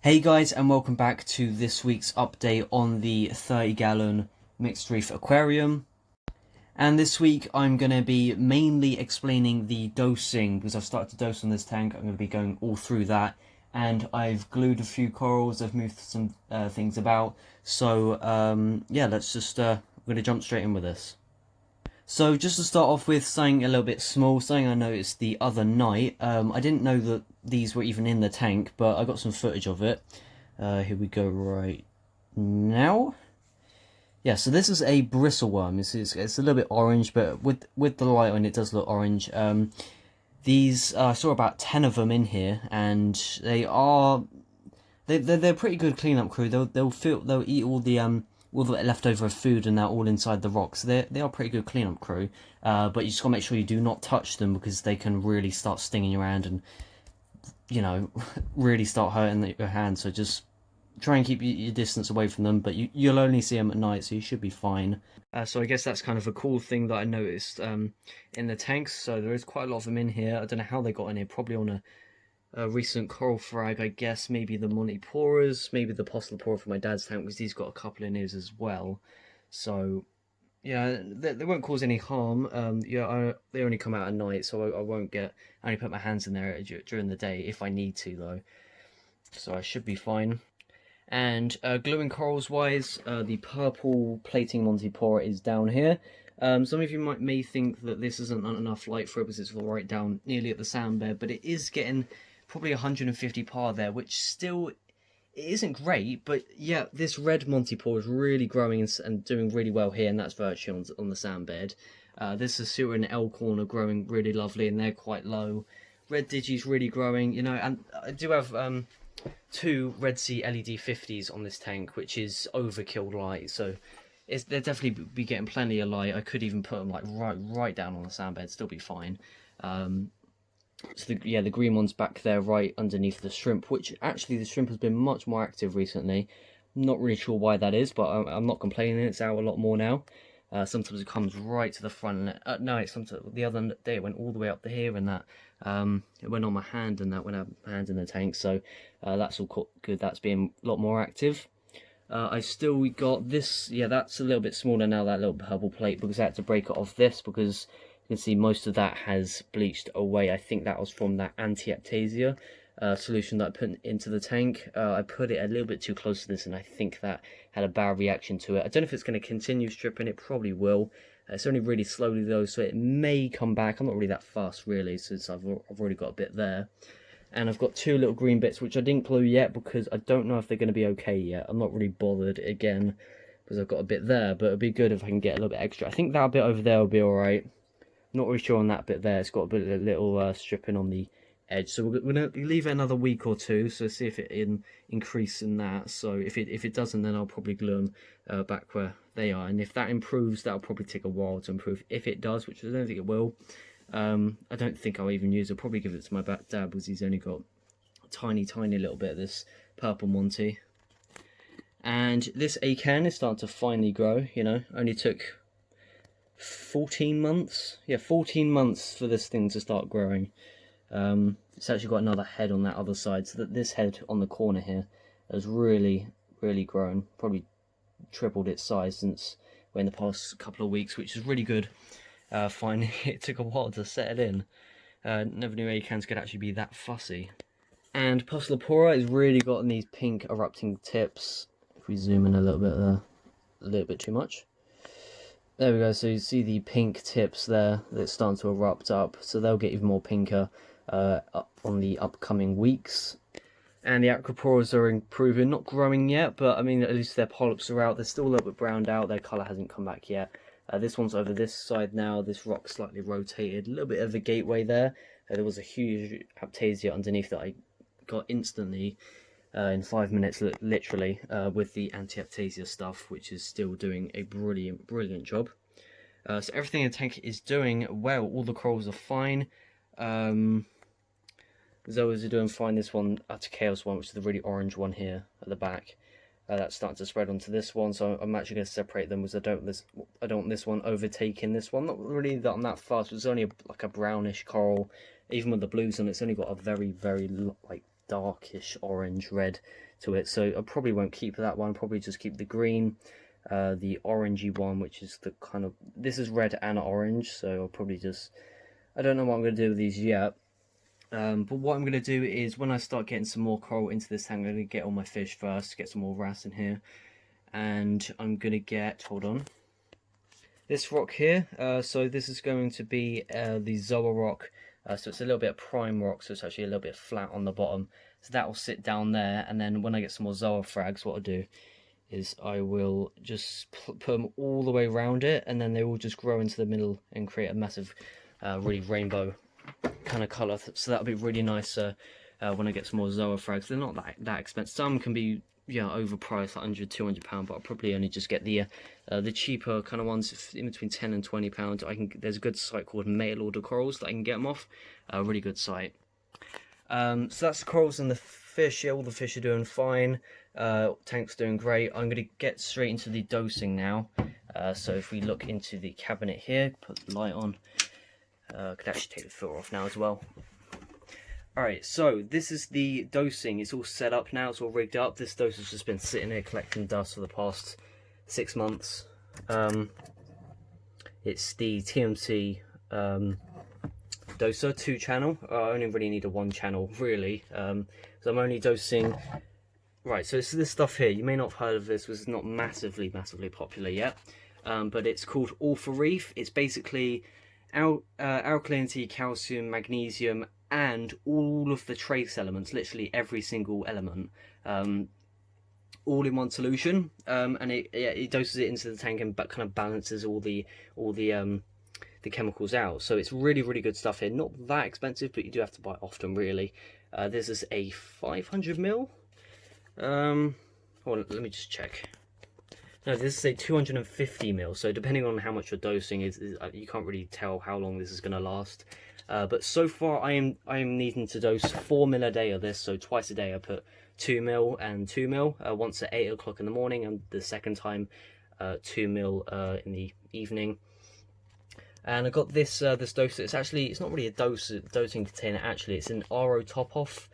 Hey guys, and welcome back to this week's update on the 30-gallon mixed reef aquarium. And this week I'm going to be mainly explaining the dosing, because I've started to dose on this tank. I'm going to be going all through that, and I've glued a few corals, I've moved some things about. So yeah, let's just we're going to jump straight in with this. So just to start off with something a little bit small, something I noticed the other night. I didn't know that these were even in the tank, but I got some footage of it. Here we go right now. Yeah, so this is a bristleworm. It's a little bit orange, but with the light on, it does look orange. These I saw about 10 of them in here, and they're pretty good cleanup crew. They'll eat all the leftover food and that all inside the rocks. They are pretty good cleanup crew. But you just gotta make sure you do not touch them, because they can really start stinging around and, you know, really start hurting your hand. So just try and keep your distance away from them, but you'll only see them at night, so you should be fine. So I guess that's kind of a cool thing that I noticed in the tanks. So there is quite a lot of them in here. I don't know how they got in here, probably on a recent coral frag, I guess. Maybe the Montiporas, maybe the Polyps for my dad's tank, because he's got a couple in his as well. So yeah, they won't cause any harm. They only come out at night, so I won't I only put my hands in there during the day if I need to, though. So I should be fine. And gluing corals wise, the purple plating Montipora is down here. Some of you may think that this isn't enough light for it because it's right down nearly at the sand bed, but it is getting probably 150 par there, which still it isn't great. But yeah, this red Montipora is really growing and doing really well here, and that's virtually on the sand bed. This is Suter and Elkhorn are growing really lovely, and they're quite low. Red Digi's really growing, you know, and I do have two Red Sea LED 50s on this tank, which is overkill light, so they'll definitely be getting plenty of light. I could even put them like right down on the sandbed, still be fine. So the green one's back there right underneath the shrimp, which actually the shrimp has been much more active recently. I'm not really sure why that is, but I'm not complaining. It's out a lot more now. Sometimes it comes right to the front. No, it's sometimes the other day it went all the way up to here, and that it went on my hand, and that went up my hand in the tank. So that's all good. That's being a lot more active. I still got this. Yeah, that's a little bit smaller now. That little purple plate, because I had to break it off this, because you can see most of that has bleached away. I think that was from that anti-aptasia solution that I put into the tank. I put it a little bit too close to this, and I think that had a bad reaction to it. I don't know if it's going to continue stripping. It probably will. It's only really slowly though, so it may come back. I'm not really that fast really, since I've already got a bit there. And I've got two little green bits which I didn't glue yet, because I don't know if they're going to be okay yet. I'm not really bothered again, because I've got a bit there, but it'd be good if I can get a little bit extra. I think that bit over there will be alright. Not really sure on that bit there. It's got a little stripping on the edge, so we're going to leave it another week or two, so see if it increases in that. So if it doesn't, then I'll probably glue them back where they are, and if that improves, that'll probably take a while to improve. If it does, which I don't think it will, I don't think I'll even use it. I'll probably give it to my dad, because he's only got a tiny little bit of this purple Monty. And this acan is starting to finally grow, you know. Only took 14 months. Yeah, 14 months for this thing to start growing. It's actually got another head on that other side, so that this head on the corner here has really grown, probably tripled its size since in the past couple of weeks, which is really good. Finally, it took a while to set it in. Never knew acans could actually be that fussy. And Polypora has really gotten these pink erupting tips. If we zoom in a little bit there, a little bit too much. There we go, so you see the pink tips there that's starting to erupt up, so they'll get even more pinker up on the upcoming weeks. And the Acroporas are improving, not growing yet, but I mean, at least their polyps are out. They're still a little bit browned out, their colour hasn't come back yet. This one's over this side now, this rock slightly rotated, a little bit of a gateway there. There was a huge aptasia underneath that I got instantly in 5 minutes, literally, with the anti-aptasia stuff, which is still doing a brilliant job. So everything in the tank is doing well. All the corals are fine. Zoas are doing fine. This one, Chaos one, which is the really orange one here at the back, that's starting to spread onto this one. So I'm actually going to separate them, because I don't want this one overtaking this one. Not really that I'm that fast. It's only like a brownish coral. Even with the blues on, it's only got a very darkish orange red to it, so I probably won't keep that one. Probably just keep the green, the orangey one, which is the kind of, this is red and orange, so I'll probably just, I don't know what I'm going to do with these yet. But what I'm going to do is, when I start getting some more coral into this tank, I'm going to get all my fish first, get some more wrasse in here, and I'm going to get, hold on, this rock here. So this is going to be the Zoa rock. So it's a little bit of prime rock, so it's actually a little bit flat on the bottom. So that will sit down there, and then when I get some more Zoa frags, what I'll do is I will just put them all the way around it, and then they will just grow into the middle and create a massive, really rainbow kind of colour. So that'll be really nice when I get some more Zoa frags. They're not that expensive. Some can be, yeah, overpriced, like £100–200, but I'll probably only just get the cheaper kind of ones, in between £10 and £20. There's a good site called Mailordercorals that I can get them off. A really good site. So that's the corals and the fish. Yeah, all the fish are doing fine. Tank's doing great. I'm going to get straight into the dosing now. So if we look into the cabinet here, put the light on. I could actually take the filter off now as well. Alright, so this is the dosing. It's all set up now, it's all rigged up. This dose has just been sitting here collecting dust for the past 6 months. It's the TMC Doser 2 channel. I only really need a 1 channel, really. So I'm only dosing... Right, so it's this stuff here. You may not have heard of this, this was not massively popular yet. But it's called All for Reef. It's basically alkalinity, calcium, magnesium, and all of the trace elements, literally every single element, all in one solution, and it doses it into the tank and kind of balances all the chemicals out. So it's really good stuff here. Not that expensive, but you do have to buy it often, really. This is a 500ml. Hold on, let me just check. No, this is a 250ml. So depending on how much you're dosing, you can't really tell how long this is going to last. But so far, I am needing to dose 4ml a day of this. So twice a day, I put 2ml and 2ml. Once at 8 o'clock in the morning, and the second time, 2ml in the evening. And I got this this doser. It's not really a dosing container. Actually, it's an RO top off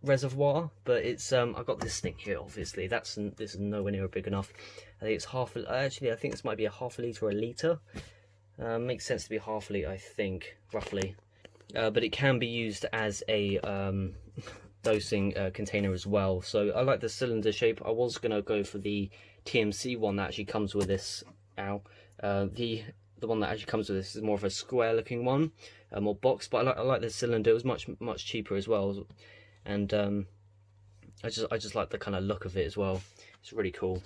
reservoir, but it's I got this thing here. Obviously, this is nowhere near big enough. I think it's I think this might be a half a litre or a litre. Makes sense to be half a litre, I think, roughly. But it can be used as a dosing container as well. So I like the cylinder shape. I was gonna go for the TMC one that actually comes with this. The one that actually comes with this is more of a square looking one, more box. But I like the cylinder. It was much cheaper as well. And I just like the kind of look of it as well. It's really cool.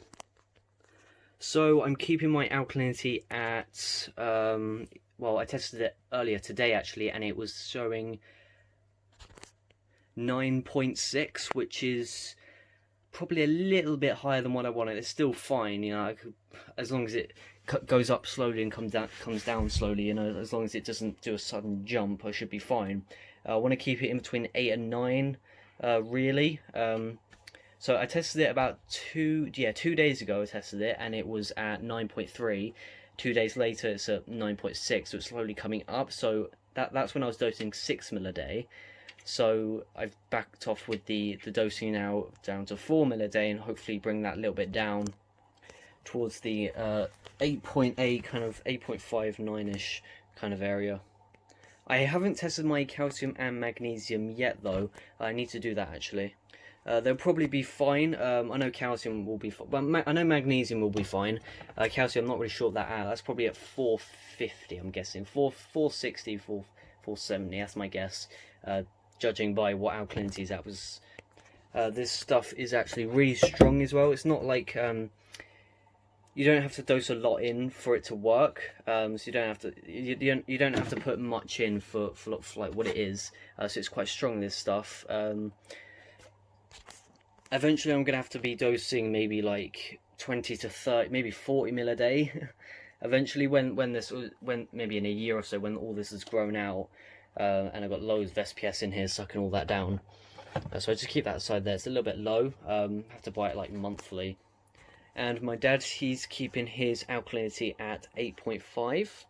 So I'm keeping my alkalinity at well, I tested it earlier today actually, and it was showing 9.6, which is probably a little bit higher than what I wanted. It's still fine, you know. As long as it goes up slowly and comes down slowly, you know. As long as it doesn't do a sudden jump, I should be fine. I want to keep it in between 8 and 9. Really. So I tested it about 2 days ago. I tested it and it was at 9.3. 2 days later it's at 9.6, so it's slowly coming up. So that's when I was dosing 6ml a day. So I've backed off with the dosing now down to 4ml a day, and hopefully bring that a little bit down towards the 8.8, kind of 8.5, 9ish kind of area. I haven't tested my calcium and magnesium yet though. I need to do that actually. They'll probably be fine. I know calcium will be fine. Well, I know magnesium will be fine. Calcium, I'm not really sure that out. That's probably at 450, I'm guessing. 460, 470, that's my guess. Judging by what alkalinity is at. This stuff is actually really strong as well. It's not like... you don't have to dose a lot in for it to work, so you don't have to put much in for like what it is. So it's quite strong, this stuff. Eventually, I'm gonna have to be dosing maybe like 20 to 30, maybe 40ml a day. Eventually, when maybe in a year or so, when all this has grown out, and I've got loads of SPS in here sucking all that down. So I just keep that aside there. It's a little bit low. Have to buy it like monthly. And my dad, he's keeping his alkalinity at 8.5.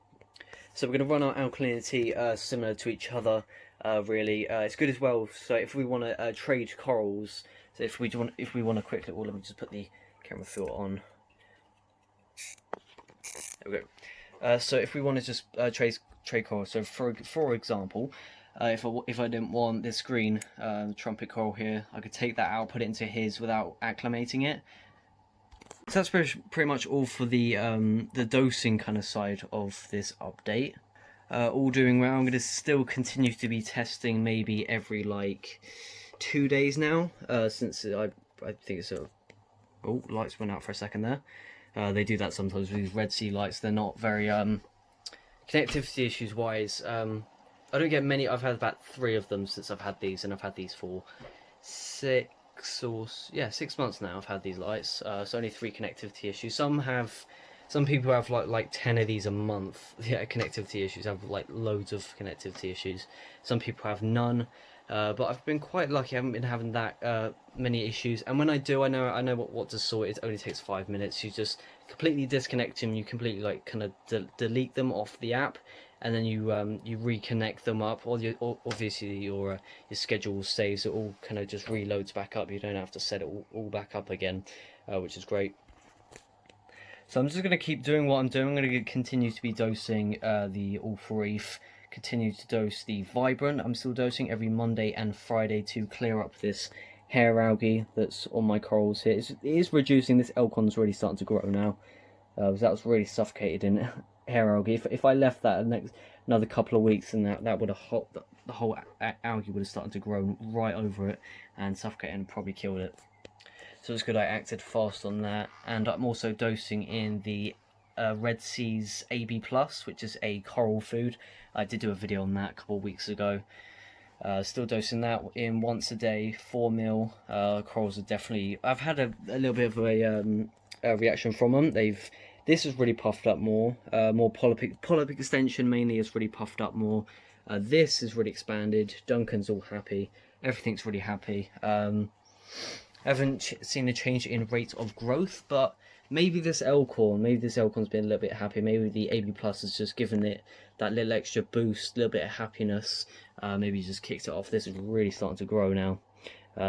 So we're going to run our alkalinity similar to each other. really. It's good as well. So if we want to trade corals, so if we want to quickly, well, let me just put the camera filter on. There we go. So if we want to just trade corals, so for example, if I didn't want this green trumpet coral here, I could take that out, put it into his without acclimating it. So that's pretty much all for the dosing kind of side of this update. All doing well. I'm going to still continue to be testing maybe every like 2 days now, since I think it's a... Oh, lights went out for a second there. They do that sometimes with these Red Sea lights. They're not very connectivity issues wise. I don't get many. I've had about 3 of them since I've had these, and I've had these for 6 months now. I've had these lights. So only 3 connectivity issues. Some people have like 10 of these a month. Yeah, connectivity issues, have like loads of connectivity issues. Some people have none. But I've been quite lucky. I haven't been having that many issues. And when I do, I know what to sort. It only takes 5 minutes. You just completely disconnect them. You completely like kind of delete them off the app, and then you reconnect them up. Obviously your schedule saves. It all kind of just reloads back up. You don't have to set it all back up again, which is great. So I'm just going to keep doing what I'm doing. I'm going to continue to be dosing the Ultra Reef, continue to dose the Vibrant. I'm still dosing every Monday and Friday to clear up this hair algae that's on my corals here. It is reducing. This Elcon's really starting to grow now. That was really suffocated in hair algae. If I left that another couple of weeks, and that would have the whole algae would have started to grow right over it and suffocate and probably killed it. So it's good I acted fast on that. And I'm also dosing in the Red Sea's AB+, which is a coral food. I did do a video on that a couple of weeks ago. Still dosing that in once a day, 4 mil. Corals are definitely... I've had a little bit of a reaction from them. This is really puffed up more. More polyp extension mainly is really puffed up more. This is really expanded. Duncan's all happy. Everything's really happy. I haven't seen a change in rate of growth, but maybe this Elcon's been a little bit happy. Maybe the AB Plus has just given it that little extra boost, a little bit of happiness. Maybe just kicked it off. This is really starting to grow now.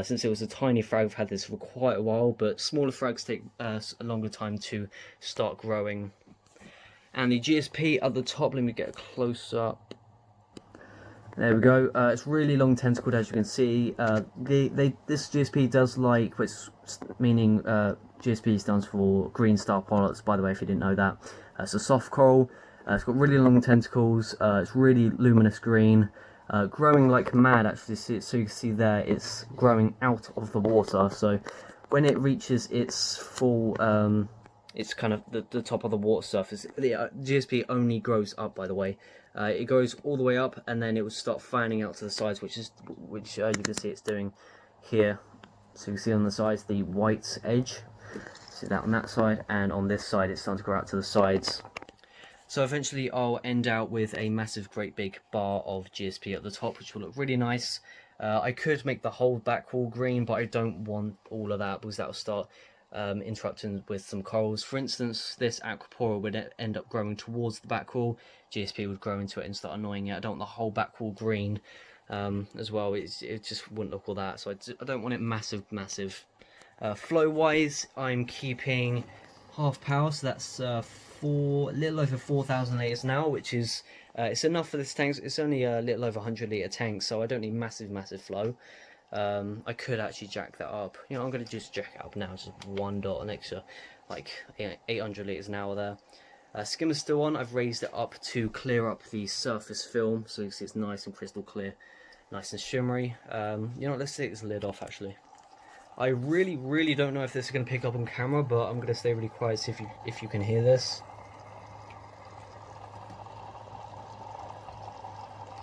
Since it was a tiny frag, I've had this for quite a while, but smaller frags take a longer time to start growing. And the GSP at the top, let me get a close up. There we go. It's really long tentacled, as you can see. This GSP does like, which meaning GSP stands for Green Star Polyps, by the way, if you didn't know that. It's a soft coral. It's got really long tentacles. It's really luminous green, growing like mad. Actually, so you can see there, it's growing out of the water. So when it reaches its full, it's kind of the top of the water surface. The GSP only grows up, by the way. It goes all the way up, and then it will start fanning out to the sides, which you can see it's doing here. So you can see on the sides the white edge. See that on that side, and on this side it's starting to grow out to the sides. So eventually I'll end out with a massive, great big bar of GSP at the top, which will look really nice. I could make the whole back wall green, but I don't want all of that because that will start interrupting with some corals. For instance, this aquapora would end up growing towards the back wall. GSP would grow into it and start annoying it. I don't want the whole back wall green as well. It just wouldn't look all that. So I don't want it massive. Flow wise, I'm keeping half power, so that's a little over 4,000 litres now, which is it's enough for this tank. It's only a little over 100 litre tank, so I don't need massive flow. I could actually jack that up. You know, I'm going to just jack it up now, just one dot, an extra like 800 litres an hour there. Skimmer's still on. I've raised it up to clear up the surface film, so you can see it's nice and crystal clear, nice and shimmery. You know what, let's take this lid off actually. I really don't know if this is going to pick up on camera, but I'm going to stay really quiet, see if you can hear this.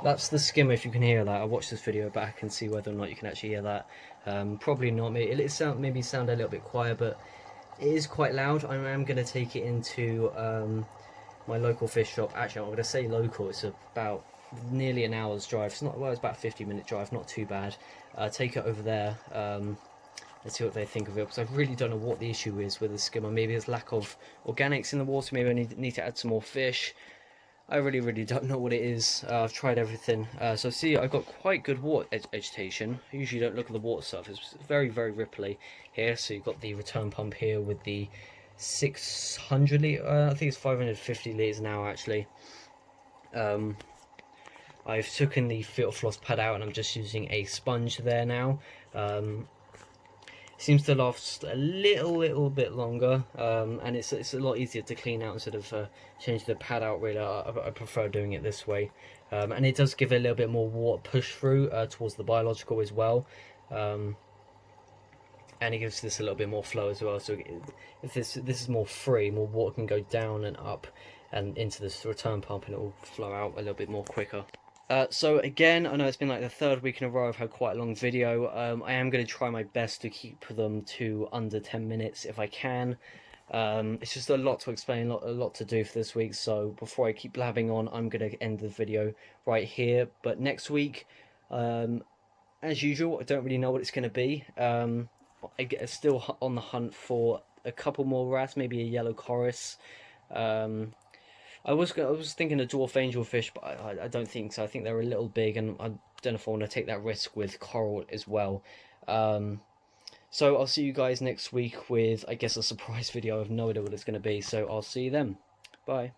That's the skimmer, if you can hear that. I'll watch this video back and see whether or not you can actually hear that. Probably not. Maybe sound a little bit quiet, but it is quite loud. I am going to take it into my local fish shop. Actually, I'm going to say local. It's about nearly an hour's drive. It's not, well, it's about a 50-minute drive, not too bad. Take it over there. Let's see what they think of it, because I really don't know what the issue is with the skimmer. Maybe there's lack of organics in the water. Maybe I need to add some more fish. I really don't know what it is. I've tried everything. So see, I've got quite good water agitation. I usually don't look at the water surface. It's very ripply here. So you've got the return pump here with the 600 litre, I think it's 550 litres now actually. I've taken the filter floss pad out and I'm just using a sponge there now. Seems to last a little bit longer, and it's a lot easier to clean out instead of change the pad out. Really, I prefer doing it this way, and it does give a little bit more water push through towards the biological as well, and it gives this a little bit more flow as well. So if this is more free, more water can go down and up and into this return pump, and it will flow out a little bit more quicker. So again, I know it's been like the third week in a row I've had quite a long video. I am going to try my best to keep them to under 10 minutes if I can. It's just a lot to explain, a lot to do for this week, so before I keep blabbing on, I'm going to end the video right here. But next week, as usual, I don't really know what it's going to be. I get still on the hunt for a couple more wrasse, maybe a yellow chorus. I was thinking of dwarf angelfish, but I don't think so. I think they're a little big, and I don't know if I want to take that risk with coral as well. So I'll see you guys next week with, I guess, a surprise video. I have no idea what it's going to be, so I'll see you then. Bye.